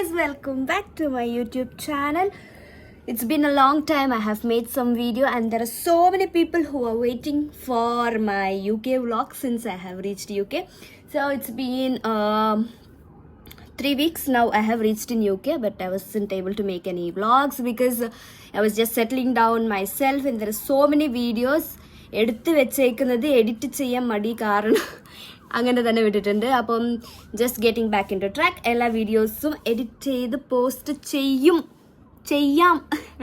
guys, welcome back to my YouTube channel. It's been a long time. I have made some video and there are so many people who are waiting for my UK vlog since I have reached UK. So it's been 3 weeks now I have reached in UK, but I wasn't able to make any vlogs because I was just settling down myself and there are so many videos എടുത്ത് വെച്ചേക്കുന്നത് edit ചെയ്യാൻ മടി കാരണം അങ്ങനെ തന്നെ വിട്ടിട്ടുണ്ട്. അപ്പം just getting back into track. എല്ലാ വീഡിയോസും എഡിറ്റ് ചെയ്ത് പോസ്റ്റ് ചെയ്യാം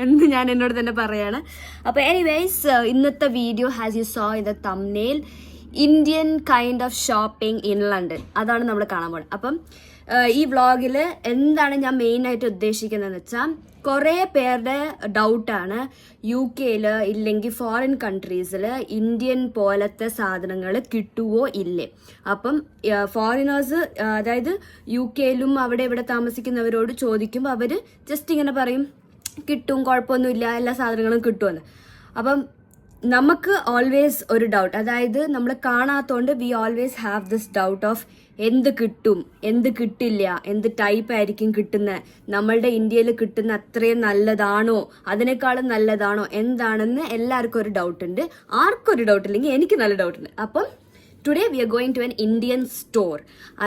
എന്ന് ഞാൻ എന്നോട് തന്നെ പറയാണ്. അപ്പോൾ എനിവേയ്സ് ഇന്നത്തെ video has you so in the thumbnail, Indian kind of shopping in London, അതാണ് നമ്മൾ കാണാൻ പോകുന്നത്. അപ്പം ഈ വ്ളോഗിൽ എന്താണ് ഞാൻ മെയിനായിട്ട് ഉദ്ദേശിക്കുന്നതെന്ന് വെച്ചാൽ, കുറേ പേരുടെ ഡൗട്ടാണ് യു കെയിൽ ഇല്ലെങ്കിൽ ഫോറിൻ കൺട്രീസിൽ ഇന്ത്യൻ പോലത്തെ സാധനങ്ങൾ കിട്ടുമോ ഇല്ലേ. അപ്പം ഫോറിനേഴ്സ്, അതായത് യു കെയിലും അവിടെ ഇവിടെ താമസിക്കുന്നവരോട് ചോദിക്കുമ്പോൾ അവർ ജസ്റ്റ് ഇങ്ങനെ പറയും കിട്ടും, കുഴപ്പമൊന്നുമില്ല, എല്ലാ സാധനങ്ങളും കിട്ടുമെന്ന്. അപ്പം നമുക്ക് ഓൾവേസ് ഒരു ഡൗട്ട്, അതായത് നമ്മൾ കാണാത്തതുകൊണ്ട് we always have this doubt of എന്ത് കിട്ടും, എന്ത് കിട്ടില്ല, എന്ത് ടൈപ്പ് ആയിരിക്കും കിട്ടുന്നത്, നമ്മളുടെ ഇന്ത്യയിൽ കിട്ടുന്ന അത്രയും നല്ലതാണോ, അതിനേക്കാളും നല്ലതാണോ, എന്താണെന്ന് എല്ലാവർക്കും ഒരു ഡൗട്ട് ഉണ്ട്. ആർക്കും ഒരു ഡൗട്ട് ഇല്ലെങ്കിൽ എനിക്ക് നല്ല ഡൗട്ട് ഉണ്ട്. അപ്പം today we are going to an Indian store,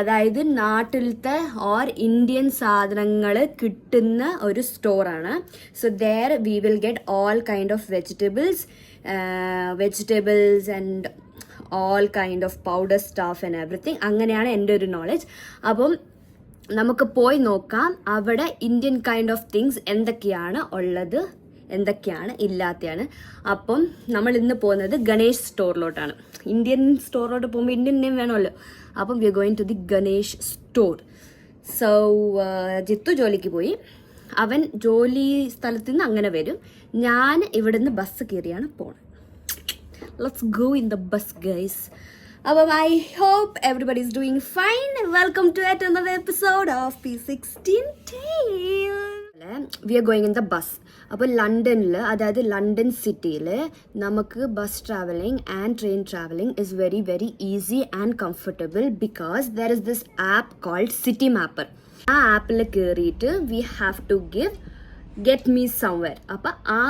അതായത് നാട്ടിലത്തെ ഓർ ഇന്ത്യൻ സാധനങ്ങൾ കിട്ടുന്ന ഒരു സ്റ്റോറാണ്. So there we will get all kind of vegetables and all kind of powder stuff and everything. അങ്ങനെയാണ് എൻ്റെ ഒരു നോളജ്. അപ്പം നമുക്ക് പോയി നോക്കാം അവിടെ ഇന്ത്യൻ കൈൻഡ് ഓഫ് തിങ്സ് എന്തൊക്കെയാണ് ഉള്ളത്, എന്തൊക്കെയാണ് ഇല്ലാത്തതാണ്. അപ്പം നമ്മൾ ഇന്ന് പോകുന്നത് ഗണേഷ് സ്റ്റോറിലോട്ടാണ്. ഇന്ത്യൻ സ്റ്റോറിലോട്ട് പോകുമ്പോൾ ഇന്ത്യൻ നെയിം വേണമല്ലോ. അപ്പം we are going to the Ganesh store. So Jithu ജോലിക്ക് പോയി, അവൻ ജോലി സ്ഥലത്ത് നിന്ന് അങ്ങനെ വരും. ഞാൻ ഇവിടുന്ന് ബസ് കയറിയാണ് പോണത്. Let's go in the bus, guys. I hope everybody is doing fine. Welcome to yet another episode of P16 Tales. We are going in the bus. അപ്പോൾ ലണ്ടനിൽ, അതായത് ലണ്ടൻ സിറ്റിയിൽ നമുക്ക് bus travelling and train travelling is very very easy and comfortable because there is this app called Citymapper. ആ ആപ്പിൽ കയറിയിട്ട് we have to give get me somewhere. അപ്പോൾ ആ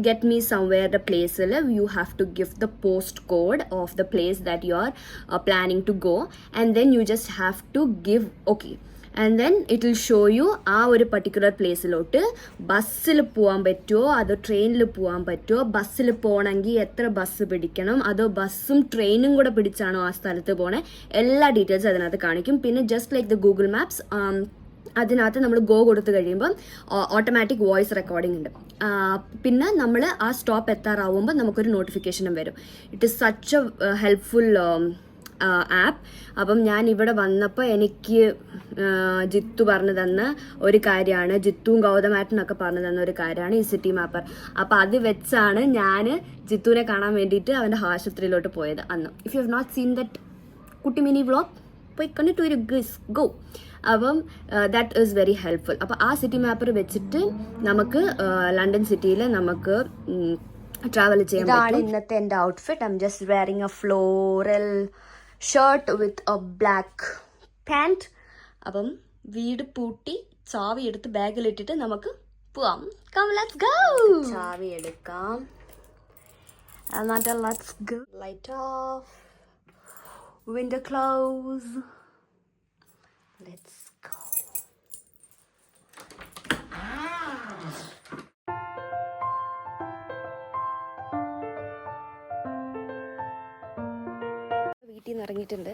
get me somewhere the place you have to give the postcode of the place that you are planning to go, and then you just have to give okay, and then it will show you ആ ഒരു particular പ്ലേസിലോട്ട് ബസ്സിൽ പോകാൻ പറ്റുമോ അതോ ട്രെയിനിൽ പോകാൻ പറ്റുമോ, ബസ്സിൽ പോകണമെങ്കിൽ എത്ര ബസ് പിടിക്കണം, അതോ ബസ്സും ട്രെയിനും കൂടെ പിടിച്ചാണോ ആ സ്ഥലത്ത് പോകണേ, എല്ലാ ഡീറ്റെയിൽസ് അതിനകത്ത് കാണിക്കും. പിന്നെ just like the Google maps, അതിനകത്ത് നമ്മൾ ഗോ കൊടുത്തു കഴിയുമ്പം ഓട്ടോമാറ്റിക് വോയിസ് റെക്കോർഡിംഗ് ഉണ്ട്. പിന്നെ നമ്മൾ ആ സ്റ്റോപ്പ് എത്താറാവുമ്പോൾ നമുക്കൊരു നോട്ടിഫിക്കേഷനും വരും. It is such A helpful app. അപ്പം ഞാൻ ഇവിടെ വന്നപ്പോൾ എനിക്ക് ജിത്തു പറഞ്ഞു തന്ന ഒരു കാര്യമാണ്, ജിത്തുവും ഗൗതമാറ്റനൊക്കെ പറഞ്ഞു തന്ന ഒരു കാര്യമാണ് ഈ സിറ്റി മാപ്പർ. അപ്പോൾ അത് വെച്ചാണ് ഞാൻ ജിത്തുവിനെ കാണാൻ വേണ്ടിയിട്ട് അവൻ്റെ ആശുപത്രിയിലോട്ട് പോയത് അന്ന്. If you have not seen that കുട്ടി മിനി വ്ളോഗ്, പോയി കണ്ടിട്ട് ഒരു ഗോ. അപ്പം ദാറ്റ് ഈസ് വെരി ഹെൽപ്ഫുൾ. അപ്പോൾ ആ സിറ്റി മാപ്പർ വെച്ചിട്ട് നമുക്ക് ലണ്ടൻ സിറ്റിയിൽ നമുക്ക് ട്രാവൽ ചെയ്യാൻ പറ്റും. ഇതാണ് ഇന്നത്തെ എൻ്റെ outfit. I'm just wearing a floral shirt with a black pant. അപ്പം വീട് പൂട്ടി ചാവി എടുത്ത് ബാഗിലിട്ടിട്ട് നമുക്ക് പോവാം. Come let's go. ചാവി എടുക്കാം. എന്നിട്ട് let's go. Light off, window close. Let's go. വീട്ടിൽ നിന്ന് ഇറങ്ങിയിട്ടുണ്ട്.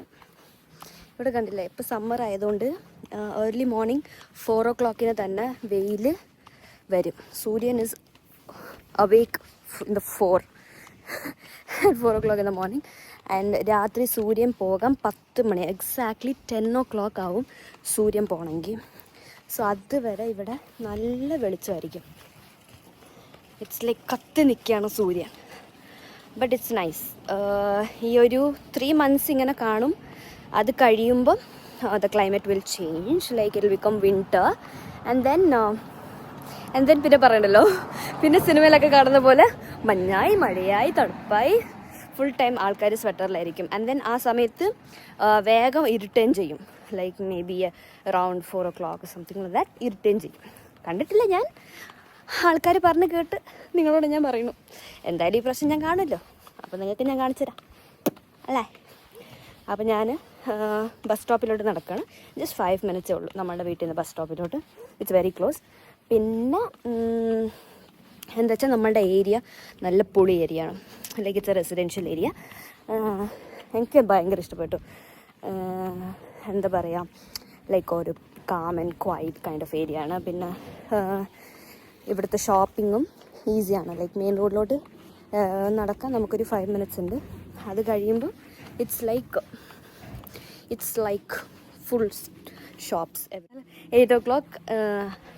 ഇവിടെ കണ്ടില്ലേ, ഇപ്പോൾ സമ്മർ ആയതുകൊണ്ട് ഏർലി മോർണിംഗ് 4 o'clock തന്നെ വെയിൽ വരും. സൂര്യൻ is awake in the 4 o'clock in the morning. And രാത്രി സൂര്യൻ പോകാൻ 10 മണി, എക്സാക്ട്ലി 10 o'clock ആവും സൂര്യൻ പോകണമെങ്കിൽ. സോ അതുവരെ ഇവിടെ നല്ല വെളിച്ചമായിരിക്കും. ഇറ്റ്സ് ലൈക്ക് കത്തി നിൽക്കുകയാണ് സൂര്യൻ. But it's nice. ഈ ഒരു 3 months ഇങ്ങനെ കാണും. അത് കഴിയുമ്പം the climate will change, like it will become winter and then പിന്നെ പറയണ്ടല്ലോ, പിന്നെ സിനിമയിലൊക്കെ കാണുന്ന പോലെ മഞ്ഞായി മഴയായി തണുപ്പായി ഫുൾ ടൈം ആൾക്കാർ സ്വെറ്ററിലായിരിക്കും. ആൻഡ് ദെൻ ആ സമയത്ത് വേഗം ഇരുട്ടുകയും ചെയ്യും. Like may be around 4 o'clock something like that irritate ചെയ്യും. കണ്ടിട്ടില്ല ഞാൻ, ആൾക്കാർ പറഞ്ഞ് കേട്ട് നിങ്ങളോട് ഞാൻ പറയുന്നു. എന്തായാലും ഈ പ്രശ്നം ഞാൻ കാണുമല്ലോ, അപ്പോൾ നിങ്ങൾക്ക് ഞാൻ കാണിച്ചു തരാം അല്ലേ. അപ്പോൾ ഞാൻ ബസ് സ്റ്റോപ്പിലോട്ട് നടക്കുകയാണ്. ജസ്റ്റ് 5 minutes ഉള്ളൂ നമ്മളുടെ വീട്ടിൽ നിന്ന് ബസ് സ്റ്റോപ്പിലോട്ട്. It's very close. പിന്നെ എന്താ വെച്ചാൽ നമ്മളുടെ ഏരിയ നല്ല പൊളി ഏരിയ ആണ്. Like it's a residential area. എനിക്ക് ഭയങ്കര ഇഷ്ടപ്പെട്ടു. എന്താ പറയുക, ലൈക്ക് ഒരു calm and quiet kind of area ആണ്. പിന്നെ ഇവിടുത്തെ ഷോപ്പിങ്ങും ഈസിയാണ്. ലൈക്ക് മെയിൻ റോഡിലോട്ട് നടക്കാൻ നമുക്കൊരു 5 minutes ഉണ്ട്. അത് കഴിയുമ്പോൾ it's like full shops. 8 o'clock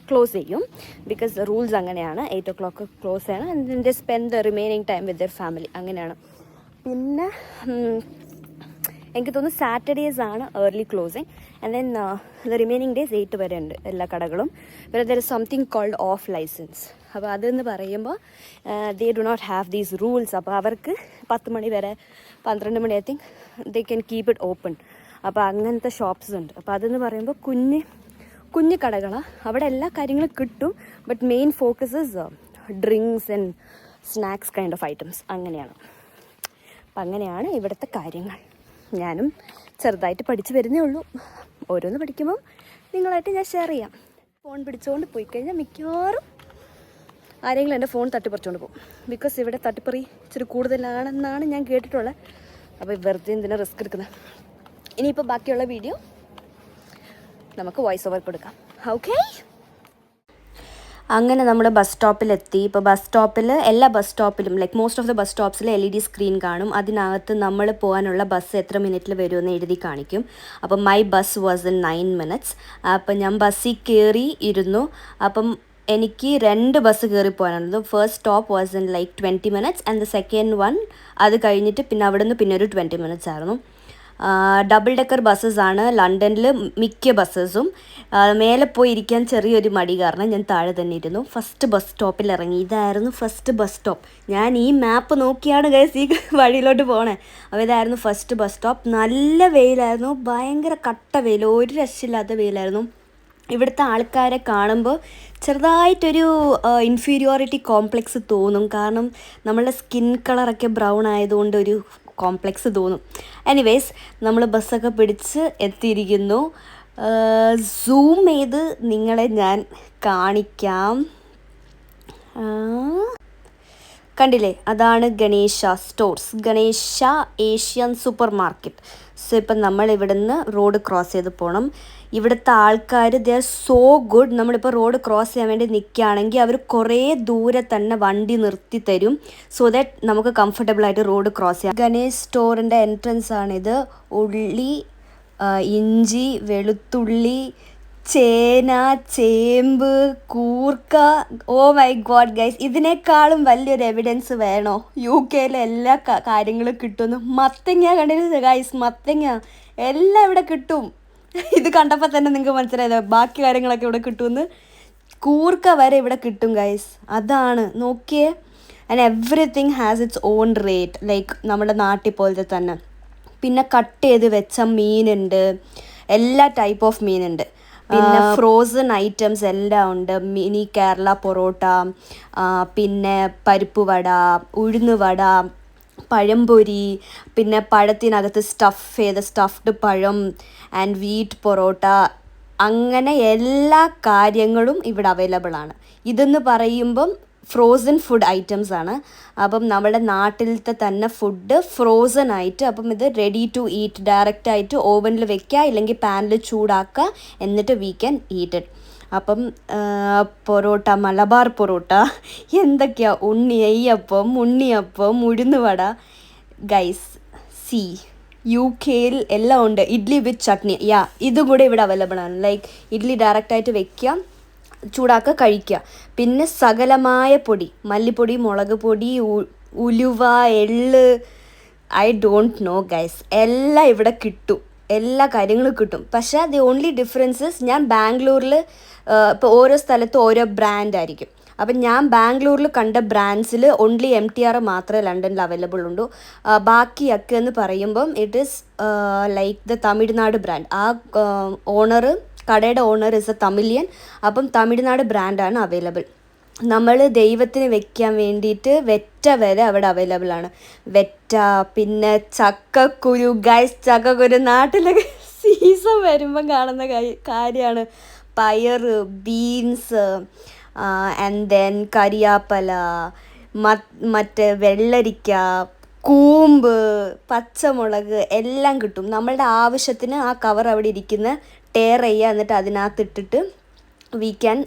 close ചെയ്യും. ബിക്കോസ് റൂൾസ് അങ്ങനെയാണ്. 8 o'clock ക്ലോസ് ചെയ്യണം. And they spend the remaining time with their family, അങ്ങനെയാണ്. പിന്നെ എനിക്ക് തോന്നുന്നു സാറ്റർഡേസ് ആണ് early closing. And then the remaining days 8 വരെ ഉണ്ട് എല്ലാ കടകളും. പിന്നെ there is something called off licence. അപ്പോൾ അതെന്ന് പറയുമ്പോൾ they do not have these rules. അപ്പോൾ അവർക്ക് 10 മണി വരെ 12 മണി I think they can keep it open. അപ്പോൾ അങ്ങനത്തെ ഷോപ്സ് ഉണ്ട്. അപ്പോൾ അതെന്ന് പറയുമ്പോൾ കുഞ്ഞു കടകളാണ്. അവിടെ എല്ലാ കാര്യങ്ങളും കിട്ടും. But main focus is drinks and snacks kind of items, അങ്ങനെയാണ്. അപ്പം അങ്ങനെയാണ് ഇവിടുത്തെ കാര്യങ്ങൾ. ഞാനും ചെറുതായിട്ട് പഠിച്ചു വരുന്നേ ഉള്ളൂ. ഓരോന്ന് പഠിക്കുമ്പം നിങ്ങളായിട്ട് ഞാൻ ഷെയർ ചെയ്യാം. ഫോൺ പിടിച്ചുകൊണ്ട് പോയി കഴിഞ്ഞാൽ മിക്കവാറും ആരെങ്കിലും എൻ്റെ ഫോൺ തട്ടിപ്പറിച്ചുകൊണ്ട് പോകും. ബിക്കോസ് ഇവിടെ തട്ടിപ്പറി ഇച്ചിരി കൂടുതലാണെന്നാണ് ഞാൻ കേട്ടിട്ടുള്ളത്. അപ്പോൾ വെറുതെ എന്തിനാണ് റിസ്ക് എടുക്കുന്നത്. ഇനിയിപ്പോൾ ബാക്കിയുള്ള വീഡിയോ നമുക്ക് വോയിസ് ഓവർ കൊടുക്കാം. ഓക്കെ, അങ്ങനെ നമ്മുടെ ബസ് സ്റ്റോപ്പിലെത്തി. ഇപ്പോൾ ബസ് സ്റ്റോപ്പിൽ എല്ലാ ബസ് സ്റ്റോപ്പിലും like most of the bus സ്റ്റോപ്സിൽ LED സ്ക്രീൻ കാണും. അതിനകത്ത് നമ്മൾ പോകാനുള്ള ബസ് എത്ര മിനിറ്റിൽ വരുമെന്ന് എഴുതി കാണിക്കും. അപ്പം my bus was in 9 minutes. അപ്പം ഞാൻ ബസ്സിൽ കയറി ഇരുന്നു. അപ്പം എനിക്ക് 2 ബസ് കയറി പോകാനുള്ളത്. First stop was in like 20 minutes and the second one അത് കഴിഞ്ഞിട്ട് പിന്നെ അവിടെ നിന്ന് പിന്നെ ഒരു 20 minutes ആയിരുന്നു. ഡബിൾ ഡെക്കർ ബസ്സസാണ് ലണ്ടനിൽ മിക്ക ബസ്സസും. മേലെ പോയി ഇരിക്കാൻ ചെറിയൊരു മടി കാരണം ഞാൻ താഴെ തന്നെ ഇരുന്നു. ഫസ്റ്റ് ബസ് സ്റ്റോപ്പിൽ ഇറങ്ങി. ഇതായിരുന്നു ഫസ്റ്റ് ബസ് സ്റ്റോപ്പ്. ഞാൻ ഈ മാപ്പ് നോക്കിയാണ് ഗൈസ് ഈ വഴിയിലോട്ട് പോണേ. അപ്പോൾ ഇതായിരുന്നു ഫസ്റ്റ് ബസ് സ്റ്റോപ്പ്. നല്ല വെയിലായിരുന്നു, ഭയങ്കര കട്ട വെയിൽ, ഒരു രക്ഷയില്ലാത്ത വെയിലായിരുന്നു. ഇവിടുത്തെ ആൾക്കാരെ കാണുമ്പോൾ ചെറുതായിട്ടൊരു ഇൻഫീരിയോറിറ്റി കോംപ്ലക്സ് തോന്നും. കാരണം നമ്മളുടെ സ്കിൻ കളറൊക്കെ ബ്രൗൺ ആയതുകൊണ്ട് ഒരു കോംപ്ലക്സ് തോന്നും. എനിവേസ് നമ്മൾ ബസ്സൊക്കെ പിടിച്ച് എത്തിയിരിക്കുന്നു. സൂം ചെയ്ത് നിങ്ങളെ ഞാൻ കാണിക്കാം. കണ്ടില്ലേ, അതാണ് Ganesha stores, Ganesha Asian super market. So ഇപ്പം നമ്മൾ ഇവിടുന്ന് റോഡ് ക്രോസ് ചെയ്ത് പോകണം. ഇവിടുത്തെ ആൾക്കാർ ദേ ആർ സോ ഗുഡ്. നമ്മളിപ്പോൾ റോഡ് ക്രോസ് ചെയ്യാൻ വേണ്ടി നിൽക്കുകയാണെങ്കിൽ അവർ കുറേ ദൂരെ തന്നെ വണ്ടി നിർത്തി തരും. സോ ദാറ്റ് നമുക്ക് കംഫർട്ടബിളായിട്ട് റോഡ് ക്രോസ് ചെയ്യാം. ഗണേശ് സ്റ്റോറിൻ്റെ എൻട്രൻസ് ആണിത്. ഉള്ളി, ഇഞ്ചി, വെളുത്തുള്ളി, ചേന, ചേമ്പ്, കൂർക്ക. ഓ മൈ ഗോഡ് ഗൈസ്, ഇതിനേക്കാളും വലിയൊരു എവിഡൻസ് വേണോ? UK-യിലെ എല്ലാ കാര്യങ്ങളും കിട്ടുന്നു. മത്തങ്ങ കണ്ടിട്ട് ഗൈസ്, മത്തങ്ങ എല്ലാം ഇവിടെ കിട്ടും. ഇത് കണ്ടപ്പോൾ തന്നെ നിങ്ങൾക്ക് മനസ്സിലായത് ബാക്കി കാര്യങ്ങളൊക്കെ ഇവിടെ കിട്ടുമെന്ന്. കൂർക്ക വരെ ഇവിടെ കിട്ടും ഗൈസ്. അതാണ് നോക്കിയേ. And everything has it's on rate, like നമ്മുടെ നാട്ടിൽ പോലത്തെ തന്നെ. പിന്നെ കട്ട് ചെയ്ത് വെച്ച മീനുണ്ട്, എല്ലാ ടൈപ്പ് ഓഫ് മീനുണ്ട്. പിന്നെ ഫ്രോസൺ ഐറ്റംസ് എല്ലാം ഉണ്ട്. മിനി കേരള പൊറോട്ട, പിന്നെ പരിപ്പ് വട, ഉഴുന്ന് വട, പഴംപൊരി, പിന്നെ പഴത്തിനകത്ത് സ്റ്റഫ് ചെയ്ത സ്റ്റഫ്ഡ് പഴം ആൻഡ് വീറ്റ് പൊറോട്ട, അങ്ങനെ എല്ലാ കാര്യങ്ങളും ഇവിടെ അവൈലബിൾ ആണ്. ഇതെന്ന് പറയുമ്പം ഫ്രോസൺ ഫുഡ് ഐറ്റംസ് ആണ്. അപ്പം നമ്മുടെ നാട്ടിലത്തെ തന്നെ ഫുഡ് ഫ്രോസൺ ആയിട്ട്, അപ്പം ഇത് റെഡി ടു ഈറ്റ്, ഡയറക്റ്റായിട്ട് ഓവനിൽ വെക്കുക, ഇല്ലെങ്കിൽ പാനിൽ ചൂടാക്കുക, എന്നിട്ട് വി ക്യാൻ ഈറ്റ് ഇറ്റ്. അപ്പം പൊറോട്ട, മലബാർ പൊറോട്ട, എന്തൊക്കെയാ, നെയ്യപ്പം, ഉണ്ണിയപ്പം, ഉഴുന്നുവട. ഗൈസ് സി UK-യിൽ എല്ലാം ഉണ്ട്. ഇഡ്ഡലി വിത്ത് ചട്നി, ഇതും കൂടെ ഇവിടെ അവൈലബിൾ ആണ്. ലൈക്ക് ഇഡ്ഡലി ഡയറക്റ്റായിട്ട് വെക്കുക, ചൂടാക്കുക, കഴിക്കുക. പിന്നെ സകലമായ പൊടി, മല്ലിപ്പൊടി, മുളക് പൊടി, ഉലുവ, എള്ള്, ഐ ഡോണ്ട് നോ ഗൈസ്, എല്ലാം ഇവിടെ കിട്ടും. എല്ലാ കാര്യങ്ങളും കിട്ടും. പക്ഷേ ദി ഓൺലി ഡിഫറൻസസ്, ഞാൻ ബാംഗ്ലൂരിൽ ഇപ്പോൾ ഓരോ സ്ഥലത്തും ഓരോ ബ്രാൻഡ് ആയിരിക്കും. അപ്പം ഞാൻ ബാംഗ്ലൂരിൽ കണ്ട ബ്രാൻഡ്സിൽ ഓൺലി MTR മാത്രമേ ലണ്ടനിൽ അവൈലബിൾ ഉള്ളൂ. ബാക്കിയൊക്കെ എന്ന് പറയുമ്പം it is like the Tamil Nadu brand. ആ കടയുടെ ഓണർ ഇസ് എ തമിഴിയൻ. അപ്പം തമിഴ്നാട് ബ്രാൻഡാണ് അവൈലബിൾ. നമ്മൾ ദൈവത്തിന് വെക്കാൻ വേണ്ടിയിട്ട് വെറ്റ വരെ അവിടെ അവൈലബിൾ ആണ്. വെറ്റ, പിന്നെ ചക്കക്കുരു. ഗൈസ്, ചക്കക്കുരു നാട്ടിലൊക്കെ സീസൺ വരുമ്പം കാണുന്ന കാര്യമാണ്. പയർ, ബീൻസ്, ആൻഡ് ദെൻ കരിയാപ്പല, മറ്റേ വെള്ളരിക്ക, കൂമ്പ്, പച്ചമുളക് എല്ലാം കിട്ടും. നമ്മളുടെ ആവശ്യത്തിന് ആ കവർ അവിടെ ഇരിക്കുന്ന ടേർ ചെയ്യുക, എന്നിട്ട് അതിനകത്തിട്ടിട്ട് we can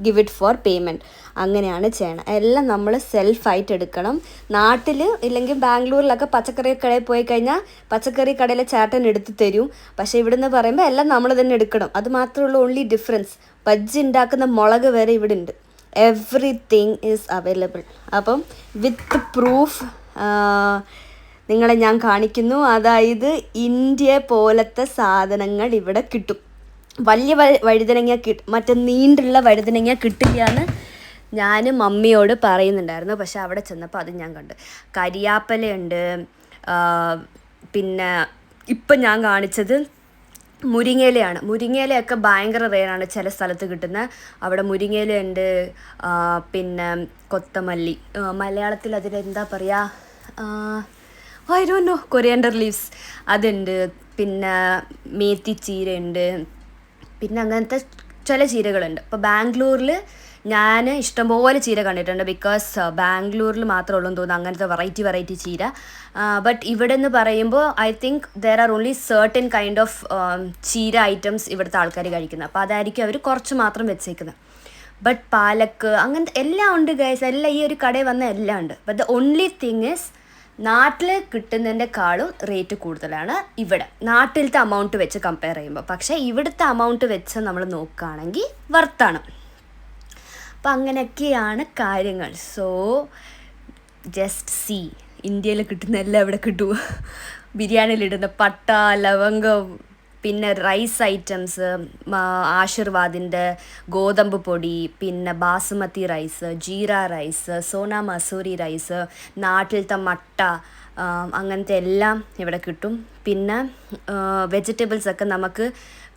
give it for payment. അങ്ങനെയാണ് ചെയ്യണം. എല്ലാം നമ്മൾ സെൽഫായിട്ട് എടുക്കണം. നാട്ടിൽ ഇല്ലെങ്കിൽ ബാംഗ്ലൂരിലൊക്കെ പച്ചക്കറി കടയിൽ പോയി കഴിഞ്ഞാൽ പച്ചക്കറി കടയിലെ ചേട്ടൻ എടുത്ത് തരും. പക്ഷേ ഇവിടുന്ന് പറയുമ്പോൾ എല്ലാം നമ്മൾ തന്നെ എടുക്കണം. അത് മാത്രമേ ഉള്ളൂ ഓൺലി ഡിഫറൻസ്. ബജ്ജി ഉണ്ടാക്കുന്ന മുളക് വരെ ഇവിടെ ഉണ്ട്. Everything is available. അപ്പം വിത്ത് പ്രൂഫ് നിങ്ങളെ ഞാൻ കാണിക്കുന്നു. അതായത് ഇന്ത്യ പോലത്തെ സാധനങ്ങൾ ഇവിടെ കിട്ടും. വലിയ വഴുതനങ്ങ മറ്റേ നീണ്ടുള്ള വഴുതനങ്ങ കിട്ടില്ല എന്ന് ഞാൻ മമ്മിയോട് പറയുന്നുണ്ടായിരുന്നു. പക്ഷെ അവിടെ ചെന്നപ്പോൾ അത് ഞാൻ കണ്ട്. കരിയാപ്പലയുണ്ട്. പിന്നെ ഇപ്പം ഞാൻ കാണിച്ചത് മുരിങ്ങയിലയാണ്. മുരിങ്ങയിലയൊക്കെ ഭയങ്കര റെയറാണ് ചില സ്ഥലത്ത് കിട്ടുന്നത്. അവിടെ മുരിങ്ങയിലയുണ്ട്. പിന്നെ കൊത്തമല്ലി, മലയാളത്തിൽ അതിനെന്താ പറയുക, I don't know, coriander leaves അതുണ്ട്. പിന്നെ മേത്തി ചീരയുണ്ട്. പിന്നെ അങ്ങനത്തെ ചില ചീരകളുണ്ട്. ഇപ്പോൾ ബാംഗ്ലൂരിൽ ഞാൻ ഇഷ്ടംപോലെ ചീര കണ്ടിട്ടുണ്ട്. ബിക്കോസ് ബാംഗ്ലൂരിൽ മാത്രമേ ഉള്ളൂ എന്ന് തോന്നുന്നു അങ്ങനത്തെ വെറൈറ്റി ചീര. ബട്ട് ഇവിടെ എന്ന് പറയുമ്പോൾ I think there are only certain kind of ചീര ഐറ്റംസ് ഇവിടുത്തെ ആൾക്കാർ കഴിക്കുന്നത്. അപ്പോൾ അതായിരിക്കും അവർ കുറച്ച് മാത്രം വെച്ചേക്കുന്നത്. ബട്ട് പാലക്ക് അങ്ങനത്തെ എല്ലാം ഉണ്ട് ഗൈസ്. എല്ലാം ഈ ഒരു കടയിൽ വന്ന എല്ലാം ഉണ്ട്. But the only thing is നാട്ടിൽ കിട്ടുന്നതിൻ്റെക്കാളും റേറ്റ് കൂടുതലാണ് ഇവിടെ, നാട്ടിലത്തെ അമൗണ്ട് വെച്ച് കമ്പയർ ചെയ്യുമ്പോൾ. പക്ഷേ ഇവിടുത്തെ അമൗണ്ട് വെച്ച് നമ്മൾ നോക്കുകയാണെങ്കിൽ വർത്താണ്. അപ്പം അങ്ങനെയൊക്കെയാണ് കാര്യങ്ങൾ. സോ ജസ്റ്റ് സീ, ഇന്ത്യയിൽ കിട്ടുന്ന എല്ലാം ഇവിടെ കിട്ടും. ബിരിയാണിയിലിടുന്ന പട്ട, ലവംഗം, പിന്നെ റൈസ് ഐറ്റംസ്, ആശീർവാദിൻ്റെ ഗോതമ്പ് പൊടി, പിന്നെ basmati rice, jeera rice, Sona Masoori rice, നാട്ടിലത്തെ മട്ട, അങ്ങനത്തെ എല്ലാം ഇവിടെ കിട്ടും. പിന്നെ വെജിറ്റബിൾസൊക്കെ നമുക്ക്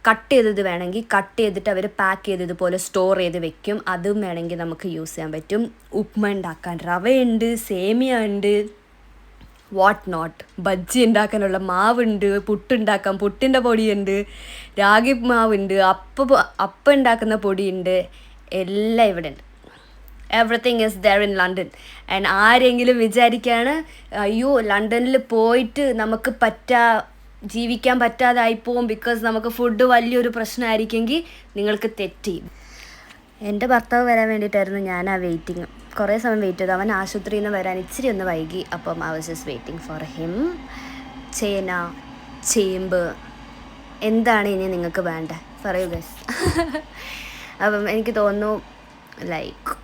കട്ട് ചെയ്തത് വേണമെങ്കിൽ കട്ട് ചെയ്തിട്ട് അവർ പാക്ക് ചെയ്ത് ഇതുപോലെ സ്റ്റോർ ചെയ്ത് വെക്കും. അതും വേണമെങ്കിൽ നമുക്ക് യൂസ് ചെയ്യാൻ പറ്റും. ഉപ്മ ഉണ്ടാക്കാൻ റവയുണ്ട്, സേമിയ ഉണ്ട്, വാട്ട് നോട്ട്. ബജ്ജി ഉണ്ടാക്കാനുള്ള മാവുണ്ട്, പുട്ടുണ്ടാക്കാൻ പുട്ടിൻ്റെ പൊടിയുണ്ട്, രാഗി മാവുണ്ട്, അപ്പം ഉണ്ടാക്കുന്ന പൊടിയുണ്ട്, എല്ലാം ഇവിടെ ഉണ്ട്. Everything is there in London. And ആരെങ്കിലും വിചാരിക്കുകയാണ് അയ്യോ ലണ്ടനിൽ പോയിട്ട് നമുക്ക് ജീവിക്കാൻ പറ്റാതായിപ്പോവും ബിക്കോസ് നമുക്ക് ഫുഡ് വലിയൊരു പ്രശ്നമായിരിക്കുമെങ്കിൽ നിങ്ങൾക്ക് തെറ്റി. എൻ്റെ ഭർത്താവ് വരാൻ വേണ്ടിയിട്ടായിരുന്നു ഞാൻ വെയിറ്റിങ്. കുറേ സമയം വെയിറ്റ് ചെയ്തു. അവൻ ആശുപത്രിയിൽ നിന്ന് വരാൻ ഇച്ചിരി ഒന്ന് വൈകി. അപ്പം I was just waiting for him. ചേന, ചേമ്പ്, എന്താണ് ഇനി നിങ്ങൾക്ക് വേണ്ടത് പറയൂ ഗൈസ്. അപ്പം എനിക്ക് തോന്നുന്നു ലൈക്ക്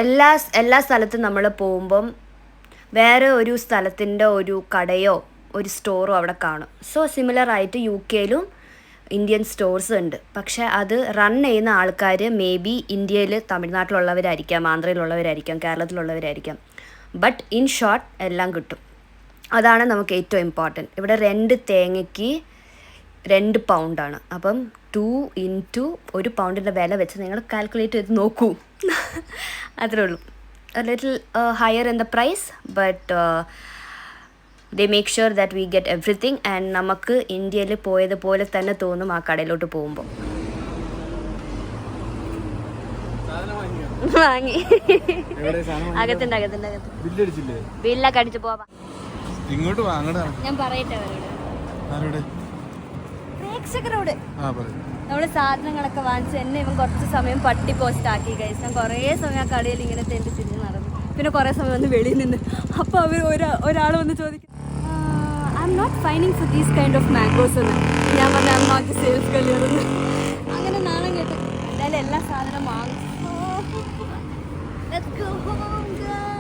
എല്ലാ സ്ഥലത്തും നമ്മൾ പോകുമ്പം വേറെ ഒരു സ്ഥലത്തിൻ്റെ ഒരു കടയോ ഒരു സ്റ്റോറോ അവിടെ കാണും. സോ സിമിലറായിട്ട് UK-ലും ഇന്ത്യൻ സ്റ്റോഴ്സ് ഉണ്ട്. പക്ഷേ അത് റൺ ചെയ്യുന്ന ആൾക്കാർ മേ ബി ഇന്ത്യയിൽ തമിഴ്നാട്ടിലുള്ളവരായിരിക്കാം, ആന്ധ്രയിലുള്ളവരായിരിക്കാം, കേരളത്തിലുള്ളവരായിരിക്കാം. ബട്ട് ഇൻ ഷോർട്ട് എല്ലാം കിട്ടും. അതാണ് നമുക്ക് ഏറ്റവും ഇമ്പോർട്ടൻറ്റ്. ഇവിടെ 2 തേങ്ങയ്ക്ക് 2 പൗണ്ടാണ്. അപ്പം 2 into 1 പൗണ്ടിൻ്റെ വില വെച്ച് നിങ്ങൾ കാൽക്കുലേറ്റ് ചെയ്ത് നോക്കൂ. അത്രേ ഉള്ളൂ. Little higher in the price but they make sure that we get everything. and നമുക്ക് ഇന്ത്യയിൽ പോയതുപോലെ തന്നെ തോന്നും ആ കടയിലോട്ട് പോകുമ്പോൾ. വാങ്ങി അകത്തുണ്ട് ബില്ലൊക്കെ അടിച്ച് പോവാ. ഞാൻ പറയട്ടെ അവരോട്, പ്രേക്ഷകരോട്. നമ്മൾ സാധനങ്ങളൊക്കെ വാങ്ങിച്ച് എന്നെ ഇവൻ കുറച്ച് സമയം പട്ടി പോസ്റ്റ് ആക്കി കഴിച്ചു. ഞാൻ കുറേ സമയം ആ കടയിൽ ഇങ്ങനെ തെണ്ടി തിരിഞ്ഞ് നടന്നു. പിന്നെ കുറേ സമയം വന്ന് വെളിയിൽ നിന്ന്. അപ്പോൾ അവർ ഒരാൾ വന്ന് ചോദിക്കും ഐ എം നോട്ട് ഫൈനിങ് for these kind of mangoes എന്ന്. ഞാൻ പറഞ്ഞ ഐ എം നോട്ട് സെയിൽസ് കളിയാണെന്ന്. അങ്ങനെ നാളെ കേട്ട് എന്തായാലും എല്ലാ സാധനം വാങ്ങിച്ചു. Let's go home, guys.